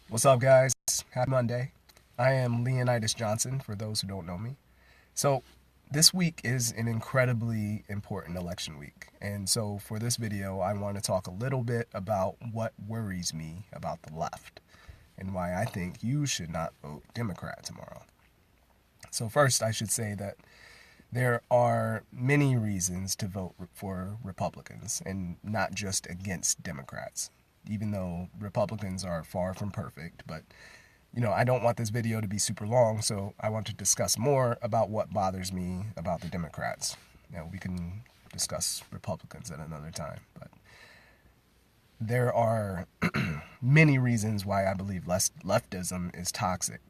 What's up, guys? Happy Monday. I am Leonydus Johnson, for those who don't know me. So, this week is an incredibly important election week. And so, for this video, I want to talk a little bit about what worries me about the left and why I think you should not vote Democrat tomorrow. So, first, I should say that there are many reasons to vote for Republicans and not just against Democrats, even though Republicans are far from perfect. But, I don't want this video to be super long, so I want to discuss more about what bothers me about the Democrats. We can discuss Republicans at another time, but there are many reasons why I believe leftism is toxic.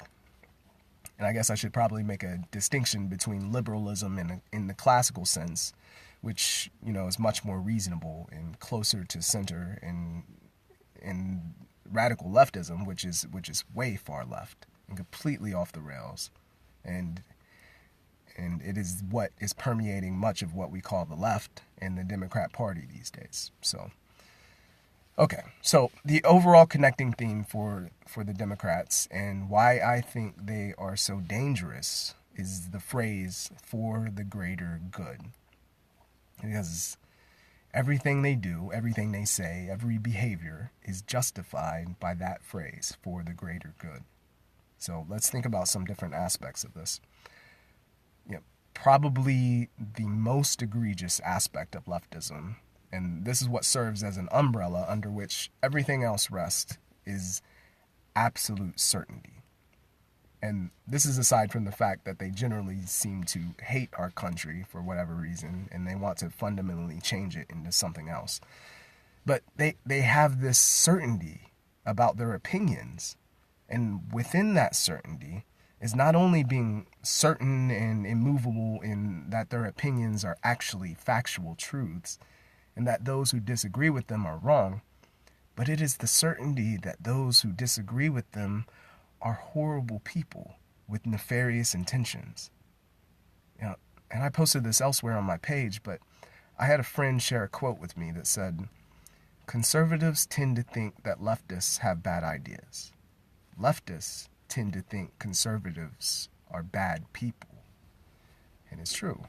And I guess I should probably make a distinction between liberalism in the classical sense, which, is much more reasonable and closer to center, and radical leftism, which is way far left and completely off the rails. And it is what is permeating much of what we call the left and the Democrat Party these days. So the overall connecting theme for the Democrats and why I think they are so dangerous is the phrase "for the greater good." Because everything they do, everything they say, every behavior is justified by that phrase, "for the greater good." So let's think about some different aspects of this. Probably the most egregious aspect of leftism, and this is what serves as an umbrella under which everything else rests, is absolute certainty. And this is aside from the fact that they generally seem to hate our country for whatever reason, and they want to fundamentally change it into something else. But they have this certainty about their opinions, and within that certainty is not only being certain and immovable in that their opinions are actually factual truths, and that those who disagree with them are wrong, but it is the certainty that those who disagree with them are horrible people with nefarious intentions. And I posted this elsewhere on my page, but I had a friend share a quote with me that said, "Conservatives tend to think that leftists have bad ideas. Leftists tend to think conservatives are bad people." And it's true.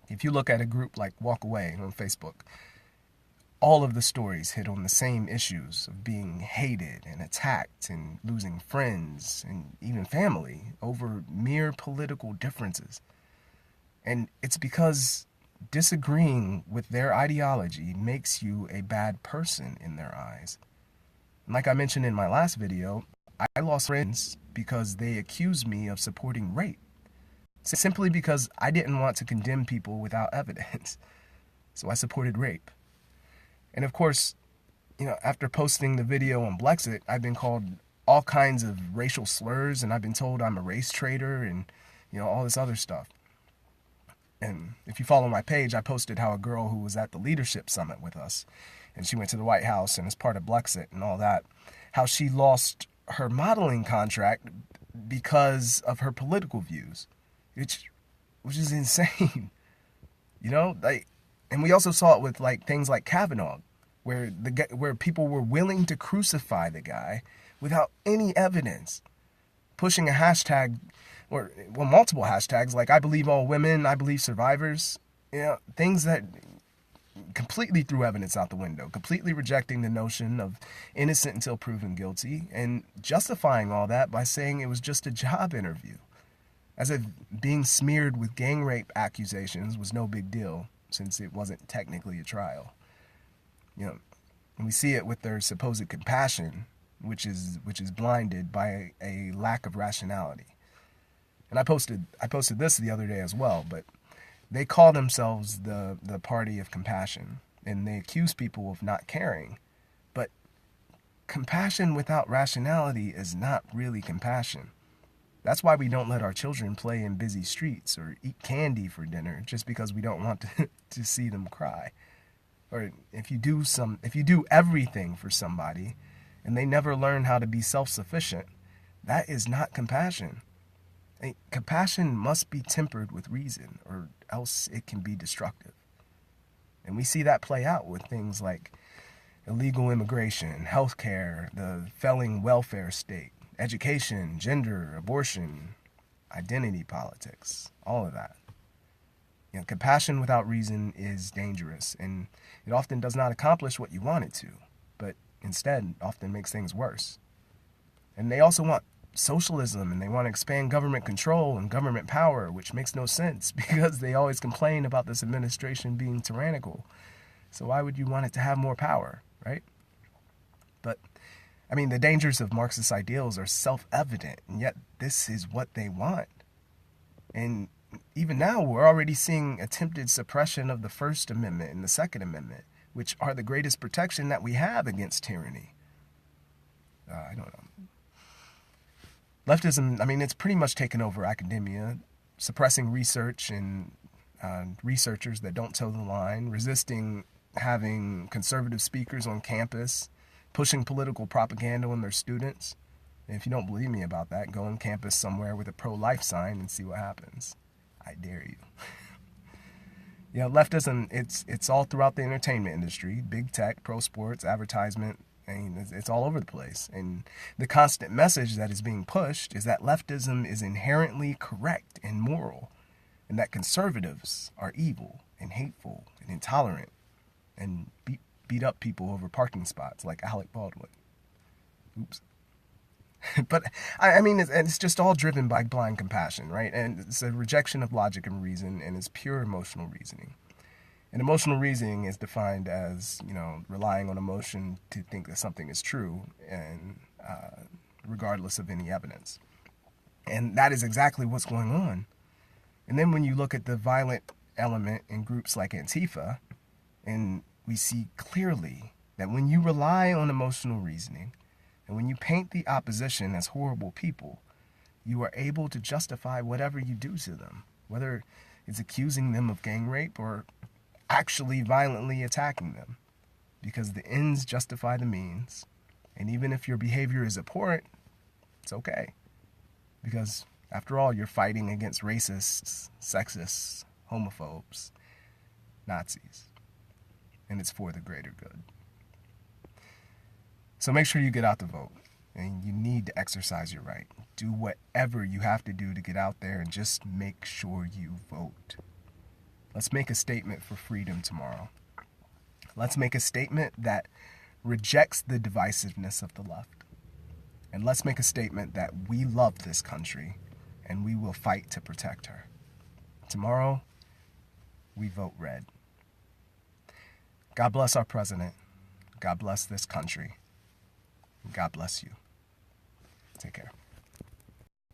If you look at a group like Walk Away on Facebook, all of the stories hit on the same issues of being hated and attacked and losing friends and even family over mere political differences. And it's because disagreeing with their ideology makes you a bad person in their eyes. And like I mentioned in my last video, I lost friends because they accused me of supporting rape, simply because I didn't want to condemn people without evidence. So I supported rape. And of course, after posting the video on Blexit, I've been called all kinds of racial slurs, and I've been told I'm a race traitor and, all this other stuff. And if you follow my page, I posted how a girl who was at the leadership summit with us, and she went to the White House and is part of Blexit and all that, how she lost her modeling contract because of her political views, which is insane. And we also saw it with things like Kavanaugh, where people were willing to crucify the guy without any evidence, pushing a hashtag or multiple hashtags like "I believe all women," "I believe survivors," things that completely threw evidence out the window, completely rejecting the notion of innocent until proven guilty, and justifying all that by saying it was just a job interview, as if being smeared with gang rape accusations was no big deal, since it wasn't technically a trial. And we see it with their supposed compassion, which is blinded by a lack of rationality. And I posted this the other day as well, but they call themselves the party of compassion, and they accuse people of not caring. But compassion without rationality is not really compassion. That's why we don't let our children play in busy streets or eat candy for dinner, just because we don't want to see them cry. Or if you do everything for somebody and they never learn how to be self-sufficient, that is not compassion. Compassion must be tempered with reason, or else it can be destructive. And we see that play out with things like illegal immigration, healthcare, the failing welfare state, education, gender, abortion, identity politics, all of that. Compassion without reason is dangerous, and it often does not accomplish what you want it to, but instead often makes things worse. And they also want socialism, and they want to expand government control and government power, which makes no sense because they always complain about this administration being tyrannical. So why would you want it to have more power, right? But, the dangers of Marxist ideals are self-evident, and yet this is what they want. And even now, we're already seeing attempted suppression of the First Amendment and the Second Amendment, which are the greatest protection that we have against tyranny. I don't know. Leftism, it's pretty much taken over academia, suppressing research and researchers that don't toe the line, resisting having conservative speakers on campus, pushing political propaganda on their students. And if you don't believe me about that, go on campus somewhere with a pro-life sign and see what happens. I dare you. Leftism, it's all throughout the entertainment industry, big tech, pro sports, advertisement. It's all over the place. And the constant message that is being pushed is that leftism is inherently correct and moral, and that conservatives are evil and hateful and intolerant and beat up people over parking spots like Alec Baldwin. Oops. But, it's just all driven by blind compassion, right? And it's a rejection of logic and reason, and it's pure emotional reasoning. And emotional reasoning is defined as, relying on emotion to think that something is true, and regardless of any evidence. And that is exactly what's going on. And then when you look at the violent element in groups like Antifa, and we see clearly that when you rely on emotional reasoning, and when you paint the opposition as horrible people, you are able to justify whatever you do to them, whether it's accusing them of gang rape or actually violently attacking them, because the ends justify the means. And even if your behavior is abhorrent, it's okay, because after all, you're fighting against racists, sexists, homophobes, Nazis, and it's for the greater good. So make sure you get out to vote, and you need to exercise your right. Do whatever you have to do to get out there, and just make sure you vote. Let's make a statement for freedom tomorrow. Let's make a statement that rejects the divisiveness of the left. And let's make a statement that we love this country, and we will fight to protect her. Tomorrow, we vote red. God bless our president. God bless this country. God bless you. Take care.